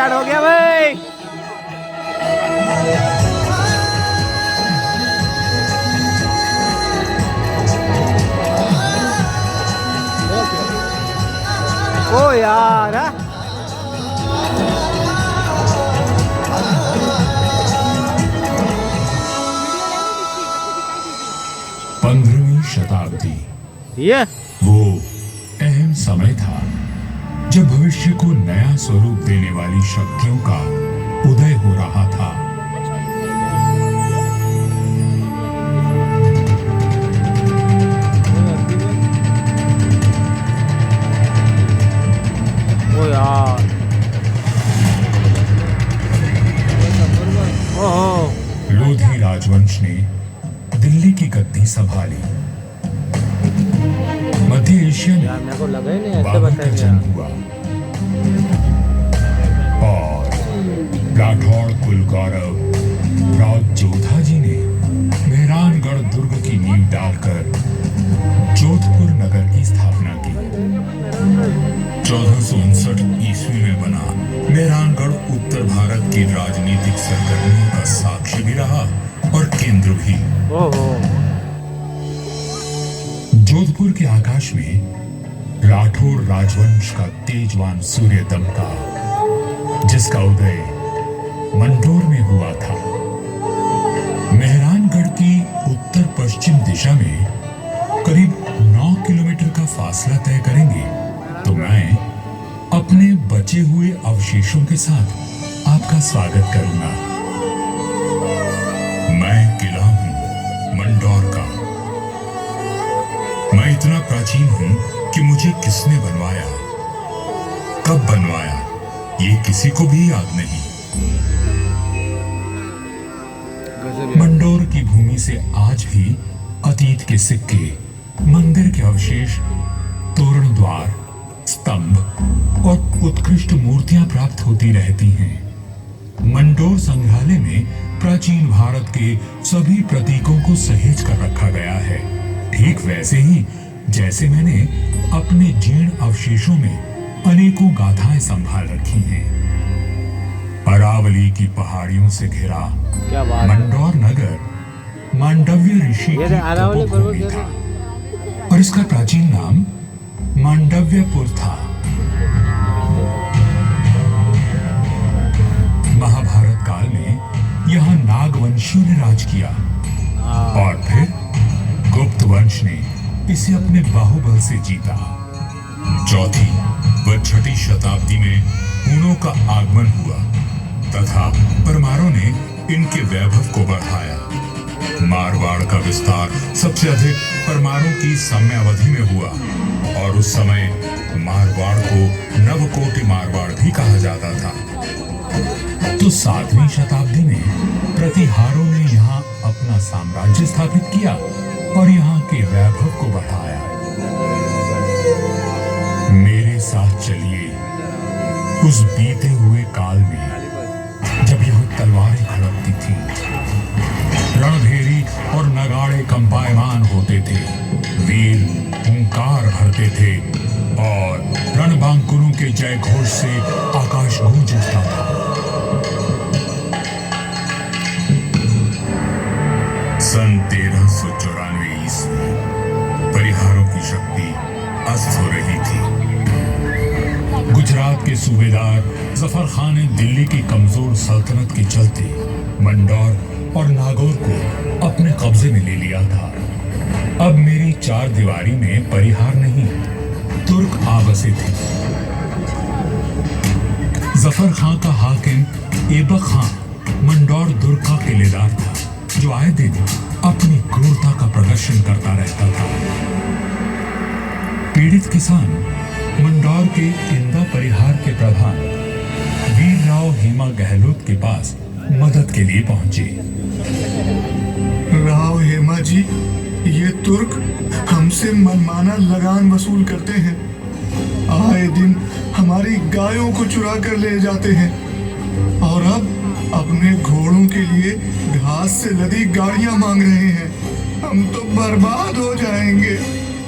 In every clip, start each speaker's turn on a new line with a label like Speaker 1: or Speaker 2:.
Speaker 1: Start हो गया भाई। ओ यार
Speaker 2: 15वीं शताब्दी
Speaker 1: ये
Speaker 2: वो अहम समय था जब भविष्य को नया स्वरूप देने वाली शक्तियों का उदय हो रहा था।
Speaker 1: ओ यार ओहो
Speaker 2: लोधी राजवंश ने दिल्ली की गद्दी संभाली। मध्य एशिया
Speaker 1: यार
Speaker 2: में
Speaker 1: मेरे को लगा ही नहीं ऐसे
Speaker 2: बाबर का
Speaker 1: बताएंगे।
Speaker 2: जन्म हुआ और राठौड़ कुलगौरव राव जोधा जी ने मेहरानगढ़ दुर्ग की नींव डालकर जोधपुर नगर की स्थापना की। 1459 ईस्वी में बना मेहरानगढ़ उत्तर भारत की राजनीतिक सरगर्मियों का साक्षी भी रहा और केंद्र भी।
Speaker 1: ओहो
Speaker 2: जोधपुर के आकाश में राठौड़ राजवंश का तेजवान सूर्य दमका, जिसका उदय मंडोर में हुआ था। मेहरानगढ़ की उत्तर पश्चिम दिशा में करीब 9 किलोमीटर का फासला तय करेंगे तो मैं अपने बचे हुए अवशेषों के साथ आपका स्वागत करूंगा। मैं किला हूं मंडोर का। मैं इतना प्राचीन हूं कि मुझे किसने बनवाया, कब बनवाया, ये किसी को भी याद नहीं। मंडोर की भूमि से आज भी अतीत के सिक्के, मंदिर के अवशेष, तोरण द्वार, स्तंभ और उत्कृष्ट मूर्तियां प्राप्त होती रहती हैं। मंडोर संग्रहालय में प्राचीन भारत के सभी प्रतीकों को सहेज कर रखा गया है, ठीक वैसे ही जैसे मैंने अपने जीर्ण अवशेषों में अनेकों गाथाएं संभाल रखी हैं। अरावली की पहाड़ियों से घिरा
Speaker 1: क्या बात है।
Speaker 2: मंडोर नगर मांडव्य ऋषि की
Speaker 1: अरावली
Speaker 2: तपोभूमि
Speaker 1: पर्वत
Speaker 2: था और इसका प्राचीन नाम मांडव्यपुर था। महाभारत काल में यहाँ नागवंशियों ने राज किया और फिर गुप्त वंश ने इसे अपने बाहुबल से जीता। चौथी व छठी शताब्दी में हूणों का आगमन हुआ तथा परमारों ने इनके वैभव को बढ़ाया। मारवाड़ का विस्तार सबसे अधिक परमारों की समयावधि में हुआ और उस समय मारवाड़ को नवकोटि मारवाड़ भी कहा जाता था। तो 7वीं शताब्दी में प्रतिहारों ने यहाँ अपना साम्राज्य स्थापित किया और यहाँ के वैभव को बढ़ाया। मेरे साथ चलिए उस बीते हुए काल में जब यह तलवारें खड़कती थी, रणभेरी और नगाड़े कंपायमान होते थे, वीर हुंकार भरते थे और रणबांकुरों के जय घोष से आकाश गूंज उठता था। सन 1394 ईस्वी परिहारों की शक्ति अस्त हो रही थी। गुजरात के सूबेदार जफर खान ने दिल्ली की कमजोर सल्तनत के चलते मंडौर और नागौर को अपने कब्जे में ले लिया था। अब मेरी चार दीवारी में परिहार नहीं, तुर्क आ बसे थे। जफर खान का हाकिम ऐबक खान मंडौर दुर्ग का किलेदार था, जो आए दिन अपनी क्रूरता का प्रदर्शन करता रहता था। पीड़ित किसान मंडौर के इंदा परिहार के प्रधान वीर राव हेमा गहलोत के पास मदद के लिए पहुंचे।
Speaker 3: राव हेमा जी, ये तुर्क हमसे मनमाना लगान वसूल करते हैं। आए दिन हमारी गायों को चुरा कर ले जाते हैं और अब अपने घोड़ों के लिए घास से लदी गाड़ियां मांग रहे हैं। हम तो बर्बाद हो जाएंगे।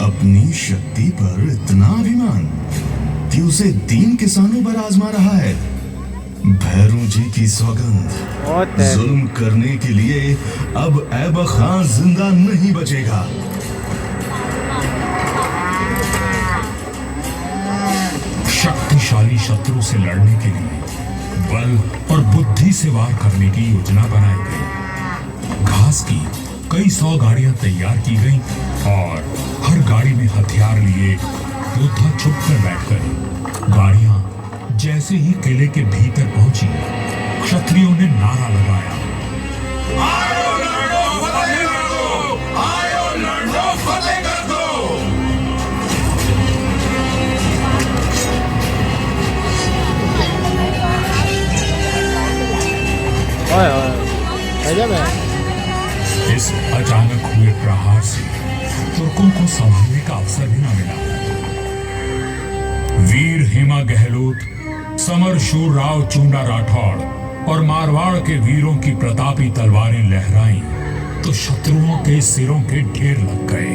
Speaker 4: अपनी शक्ति पर इतना अभिमान कि उसे 3 किसानों पर आजमा रहा है। भैरू जी की सौगंध,
Speaker 1: ओ तेरी।
Speaker 4: जुल्म करने के लिए अब ऐबक खान जिंदा नहीं बचेगा।
Speaker 2: शक्तिशाली शत्रु से लड़ने के लिए बल और बुद्धि से वार करने की योजना बनाई गई। घास की कई 100 गाड़ियां तैयार की गईं और हर गाड़ी में हथियार लिए योद्धा छुपकर बैठ गए। गाड़ियां जैसे ही किले के भीतर पहुंची, क्षत्रियों ने नारा लगाया, आयो लड़ो फतेह कर दो, आयो लड़ो फतेह कर दो।
Speaker 1: ओए ओए गजब है।
Speaker 2: इस अचानक हुए प्रहार से तुर्कों को संभलने का अवसर भी न मिला। वीर हेमा गहलोत, समर शूर राव चुंडा राठौड़ और मारवाड़ के वीरों की प्रतापी तलवारें लहराईं तो शत्रुओं के सिरों के ढेर लग गए।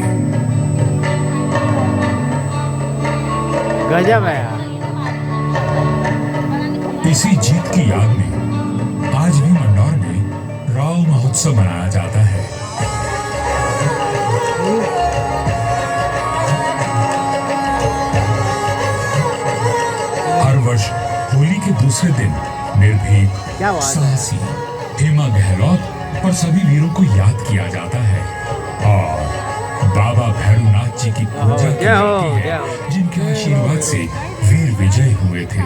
Speaker 1: गजब है यार।
Speaker 2: इसी जीत की याद में आज भी मंदौर में राव महोत्सव मनाया जाता है। हर वर्ष होली के दूसरे दिन निर्भीक,
Speaker 1: क्या बात है।
Speaker 2: साहसी हेमा गहलोत और सभी वीरों को याद किया जाता है और बाबा भैरवनाथ जी की पूजा की जाती है, जिनके आशीर्वाद से वीर विजय हुए थे।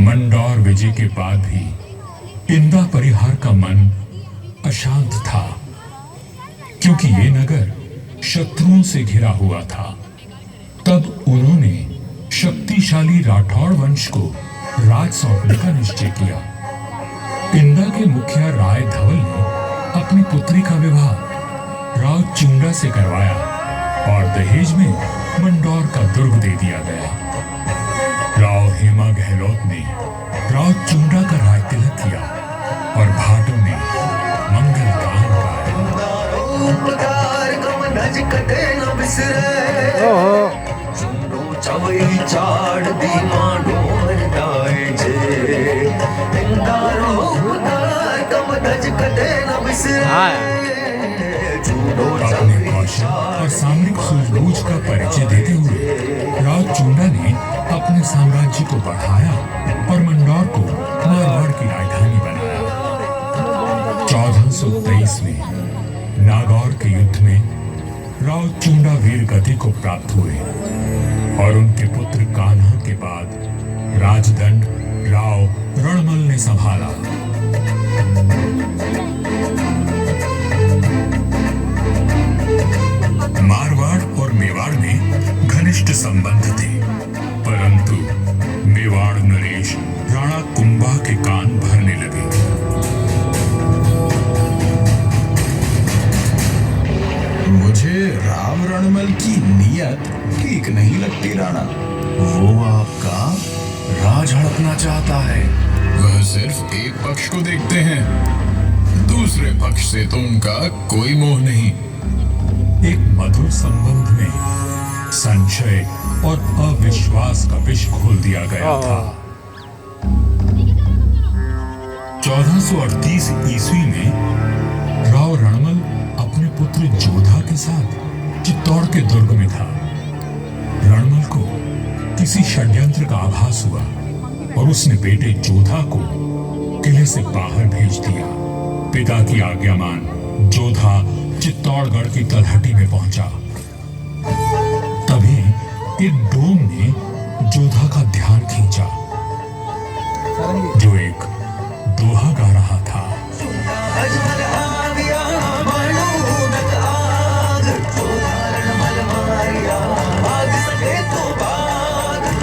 Speaker 2: मंदौर विजय के बाद भी इंदा परिहार का मन अशांत था, क्योंकि ये नगर शत्रुओं से घिरा हुआ था। तब उन्होंने शक्तिशाली राठौड़ वंश को राज सौंपने का निश्चय किया। इंदा के मुखिया राय धवल ने अपनी पुत्री का विवाह राव चुंडा से करवाया और दहेज में मंदौर का दुर्ग दे दिया गया। राव हेमा गहलोत ने राव चुंडा का राज तिलक किया और भाटों ने मंगल गान गाया।
Speaker 1: ओहो
Speaker 5: चवई चाड़ दी मांडो मरदाए जे इंदारो उदार कम दज कटे न बिसरे चूड़ो
Speaker 2: अपने कौशल और सामरिक सूझबूझ का परिचय देते हुए राव चुंडा ने अपने साम्राज्य को बढ़ाया और मंदौर को मारवाड़ की राजधानी बनाया। 1423 में नागौर के युद्ध में राव चुंडा वीर गति को प्राप्त हुए और उनके पुत्र कान्हा के बाद राजदंड राव रणमल ने संभाला। मारवाड़ और मेवाड़ में घनिष्ठ संबंध थे, परंतु मेवाड़ नरेश राणा कुंभा के कान भरने लगे।
Speaker 4: मुझे राव रणमल की नीयत ठीक नहीं लगती राणा। वो आपका राज हड़पना चाहता है।
Speaker 6: वह सिर्फ एक पक्ष को देखते हैं, दूसरे पक्ष से तो उनका कोई मोह नहीं।
Speaker 2: एक मधुर संबंध में संशय और अविश्वास का विष घोल दिया गया था। 1438 ईस्वी में राव रणमल अपने पुत्र जोधा के साथ चित्तौड़ के दुर्ग में था। रणमल को किसी षड्यंत्र का आभास हुआ और उसने बेटे जोधा को किले से बाहर भेज दिया। पिता की आज्ञा मान जोधा चित्तौड़गढ़ की तलहटी में पहुंचा। तभी एक डोम ने जोधा का ध्यान खींचा, जो एक दोहा गा रहा था।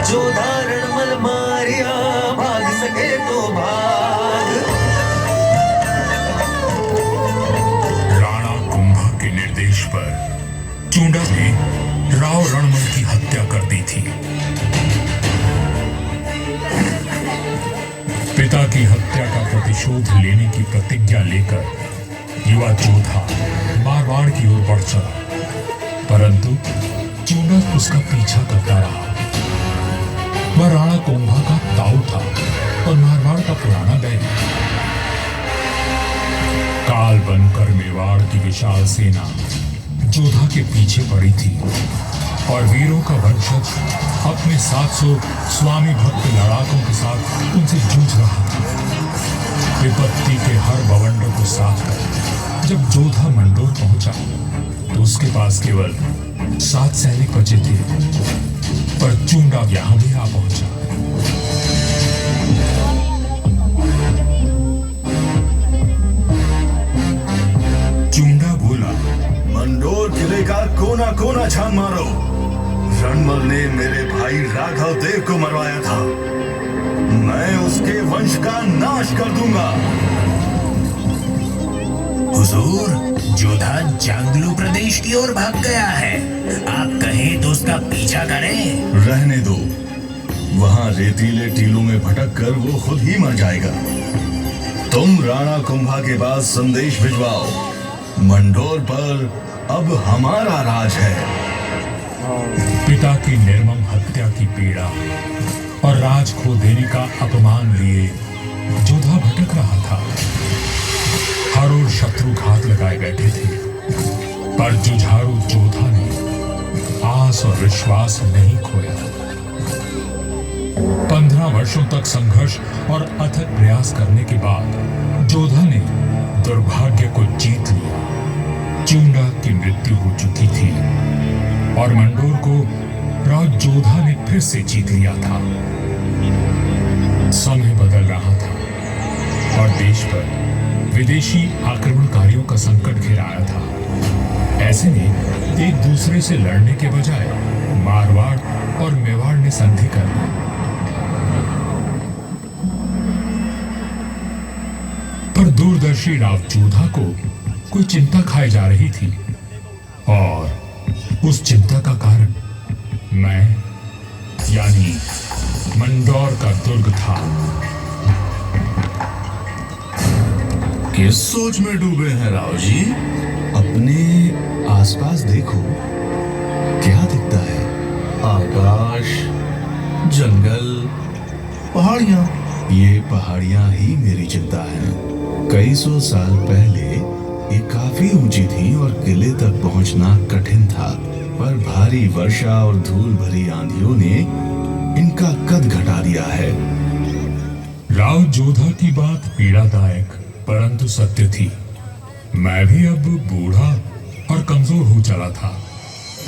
Speaker 5: जो धारण मल मारिया भाग सके तो भाग।
Speaker 2: राणा कुंभा के निर्देश पर चुंडा ने राव रणमल की हत्या कर दी थी। पिता की हत्या का प्रतिशोध लेने की प्रतिज्ञा लेकर युवा जोधा मारवाड़ की ओर बढ़ चला, परंतु चुंडा उसका पीछा करता रहा। वह राणा कुंभा का ताऊ था और मारवाड़ का पुराना बैरी। काल बनकर मेवाड़ की विशाल सेना जोधा के पीछे पड़ी थी और वीरों का वंशज अपने 700 स्वामी भक्त लड़ाकों के साथ उनसे जूझ रहा था। विपत्ति के हर बवंडर को साथ कर जब जोधा मंडोर पहुंचा तो उसके पास केवल 7 सैनिक बचे थे, पर चूंडा यहां भी आ पहुंचा। चूंडा बोला,
Speaker 3: मंडोर किले का कोना कोना छान मारो। रणमल ने मेरे भाई राघव देव को मरवाया था, मैं उसके वंश का नाश कर दूंगा।
Speaker 4: हुजूर, जोधा जांगलू प्रदेश की ओर भाग गया है। आप कहें तो उसका पीछा करें।
Speaker 3: रहने दो, वहां रेतीले टीलों में भटक कर वो खुद ही मर जाएगा। तुम राणा कुंभा के पास संदेश भिजवाओ, मंडोर पर अब हमारा राज है।
Speaker 2: पिता की निर्मम हत्या की पीड़ा और राज खो देने का अपमान लिए जोधा भटक रहा था। हर ओर शत्रु घात लगाए बैठे थे, पर जुझारू जोधा ने आस और विश्वास नहीं खोया। 15 वर्षों तक संघर्ष और अथक प्रयास करने के बाद जोधा ने दुर्भाग्य को जीत लिया। चूंडा की मृत्यु हो चुकी थी और मंडोर को राज जोधा ने फिर से जीत लिया था। समय बदल रहा था और देश पर विदेशी आक्रमणकारियों का संकट घिर आया था। ऐसे में एक दूसरे से लड़ने के बजाय मारवाड़ और मेवाड़ ने संधि कर ली। पर दूरदर्शी राव जोधा को कोई चिंता खाई जा रही थी और उस चिंता का कारण मैं यानी मंडोर का दुर्ग था।
Speaker 4: किस सोच में डूबे हैं राव जी?
Speaker 3: अपने आसपास देखो, क्या दिखता है?
Speaker 4: आकाश, जंगल, पहाड़ियां।
Speaker 3: ये पहाड़ियां ही मेरी चिंता है। कई सौ साल पहले ये काफी ऊंची थी और किले तक पहुंचना कठिन था, पर भारी वर्षा और धूल भरी आंधियों ने इनका कद घटा दिया है।
Speaker 2: राव जोधा की बात पीड़ादायक परंतु सत्य थी। मैं भी अब बूढ़ा और कमजोर हो चला था,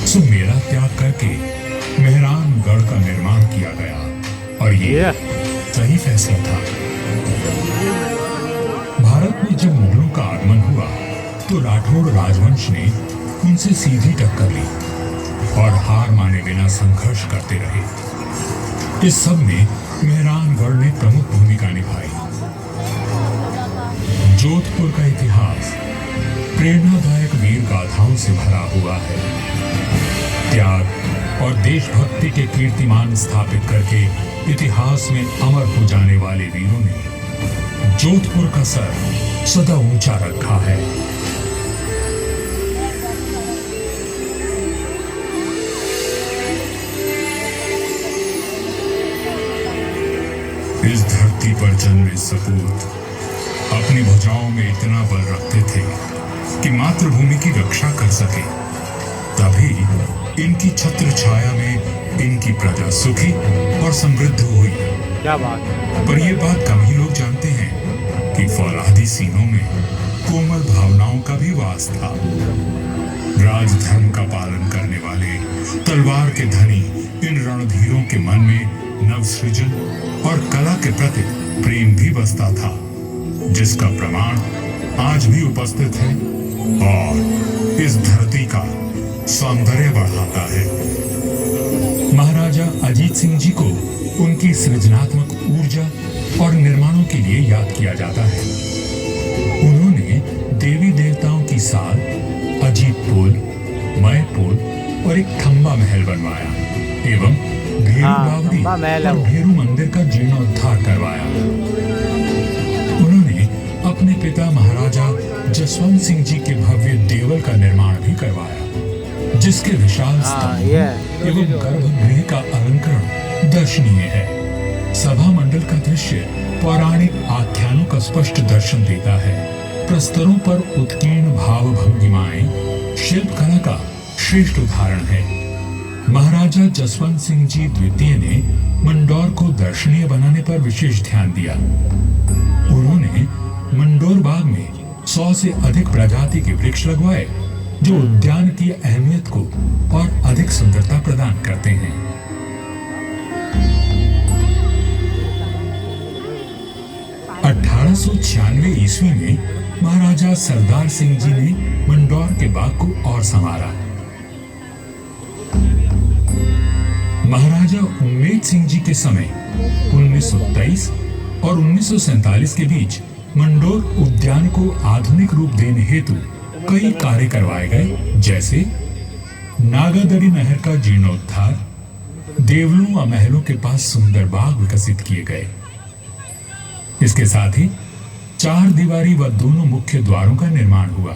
Speaker 2: सो मेरा त्याग करके मेहरानगढ़ का निर्माण किया गया और ये सही फैसला था। भारत में जब मुगलों का आगमन हुआ तो राठौड़ राजवंश ने उनसे सीधी टक्कर ली और हार माने बिना संघर्ष करते रहे। इस सब में मेहरानगढ़ ने प्रमुख भूमिका निभाई। जोधपुर का इतिहास प्रेरणादायक वीर गाथाओं से भरा हुआ है। त्याग और देशभक्ति के कीर्तिमान स्थापित करके इतिहास में अमर हो जाने वाले वीरों ने जोधपुर का सर सदा ऊंचा रखा है। इस धरती पर जन्मे सपूत अपनी भुजाओं में इतना बल रखते थे कि मातृभूमि की रक्षा कर सके। तभी इनकी छत्र छाया में इनकी प्रजा सुखी और समृद्ध हुई।
Speaker 1: क्या बात है।
Speaker 2: पर यह बात कम ही लोग जानते हैं कि फौलादी सीनों में कोमल भावनाओं का भी वास था। राजधर्म का पालन करने वाले तलवार के धनी इन रणधीरों के मन में नवसृजन और कला के प्रति प्रेम भी बसता था, जिसका प्रमाण आज भी उपस्थित है और इस धरती का सौंदर्य बढ़ाता है। महाराजा अजीत सिंह जी को उनकी सृजनात्मक ऊर्जा और निर्माणों के लिए याद किया जाता है। उन्होंने देवी देवताओं की साल, अजीत पोल, मय पोल और एक खंबा महल बनवाया एवं भेरू बावड़ी और भेरू मंदिर का जीर्णोद्धार करवाया। उन्होंने अपने पिता महाराजा जसवंत सिंह जी के भव्य देवल का निर्माण भी करवाया, जिसके विशाल स्तंभ एवं गर्भगृह का अलंकरण दर्शनीय है। सभा मंडल का दृश्य पौराणिक आख्यानों का स्पष्ट दर्शन देता है। प्रस्तरों पर उत्कीर्ण भाव भंगिमाएं शिल्पकला का श्रेष्ठ उदाहरण है। महाराजा जसवंत सिंह जी द्वितीय ने मंडौर को दर्शनीय बनाने पर विशेष ध्यान दिया। उन्होंने मंडोर बाग में 100 से अधिक प्रजाति के वृक्ष लगवाए, जो उद्यान की अहमियत को और अधिक सुंदरता प्रदान करते हैं। ईस्वी में महाराजा सरदार सिंह जी ने मंडौर के बाग को और संवारा। महाराजा उम्मेद सिंह जी के समय 1923 और 1947 के बीच मंडोर उद्यान को आधुनिक रूप देने हेतु कई कार्य करवाए गए, जैसे नागादड़ी नहर का जीर्णोद्धार, देवलों व महलों के पास सुंदर बाग विकसित किए गए। इसके साथ ही 4 दीवारी व दोनों मुख्य द्वारों का निर्माण हुआ।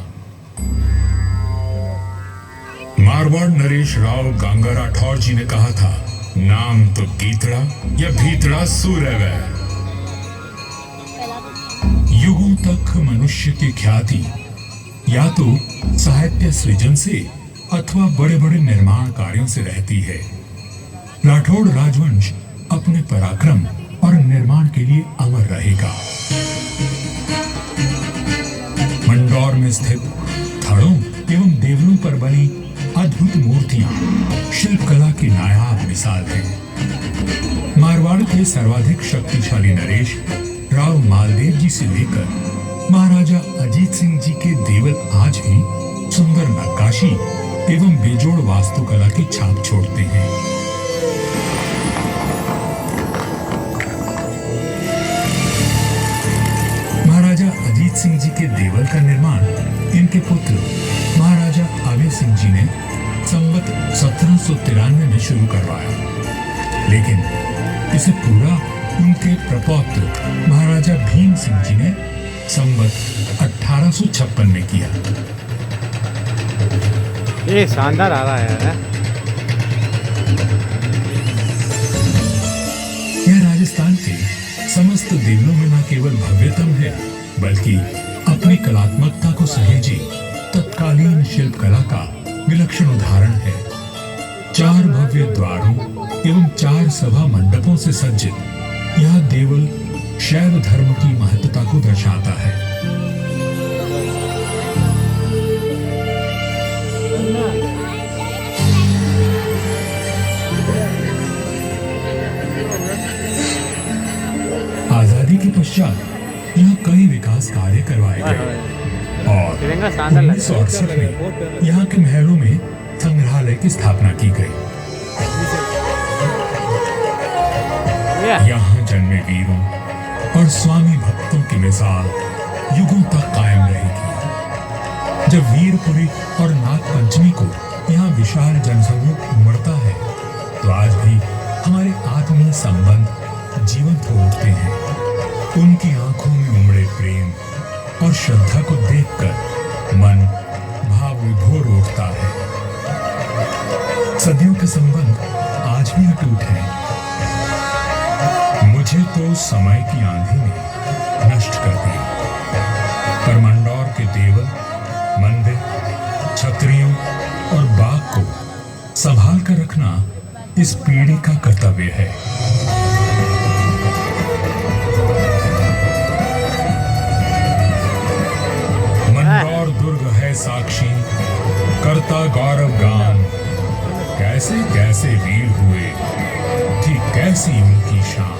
Speaker 2: मारवाड़ नरेश राव गंगा राठौर जी ने कहा था, नाम तो गीतड़ा या भीतड़ा सूर्य। युगों तक मनुष्य की ख्याति या तो साहित्य सृजन से अथवा बड़े बड़े निर्माण कार्यों से रहती है। राठौड़ राजवंश अपने पराक्रम और निर्माण के लिए अमर रहेगा। मंडौर में स्थित थड़ों एवं देवलों पर बनी अद्भुत मूर्तियां शिल्पकला की नायाब मिसाल हैं। मारवाड़ के सर्वाधिक शक्तिशाली नरेश राव मालदेव जी से लेकर महाराजा अजीत सिंह जी के देवल आज भी सुंदर नक्काशी एवं बेजोड़ वास्तुकला की छाप छोड़ते हैं। महाराजा अजीत सिंह जी के देवल का निर्माण इनके पुत्र महाराजा अभय सिंह जी ने संवत 1793 में शुरू करवाया, लेकिन इसे पूरा उनके प्रपौत्र महाराजा भीम सिंह जी ने संवत 1856 में किया।
Speaker 1: ये शानदार आ रहा है।
Speaker 2: यह राजस्थान के समस्त देवलों में न केवल भव्यतम है, बल्कि अपनी कलात्मकता को सहेजे तत्कालीन शिल्पकला का विलक्षण उदाहरण है। 4 भव्य द्वारों एवं 4 सभा मंडपों से सज्जित यह देवल शैव धर्म की महत्ता को दर्शाता है। आजादी के पश्चात यहाँ कई विकास कार्य करवाए गए और 1968 में यहाँ के महलों में संग्रहालय की स्थापना की गई। यहाँ जन्मे वीरों और स्वामी भक्तों की मिसाल युगों तक कायम रहेगी। जब वीरपुरी और नाग पंचमी को यहाँ विशाल जनसमूह उमड़ता है, तो आज भी हमारे आत्मीय संबंध जीवंत हो उठते हैं। उनकी आंखों में उमड़े प्रेम और श्रद्धा को देखकर मन भाव विभोर उठता है। सदियों के संबंध आज भी अटूट हैं। मुझे तो समय की आंधी ने नष्ट कर दिया, पर मंडौर के देवल, मंदिर, छतरियों और बाग को संभाल कर रखना इस पीढ़ी का कर्तव्य है। मंडौर दुर्ग है साक्षी, करता गौरव गान, कैसे कैसे वीर हुए, थी कैसी उनकी शान।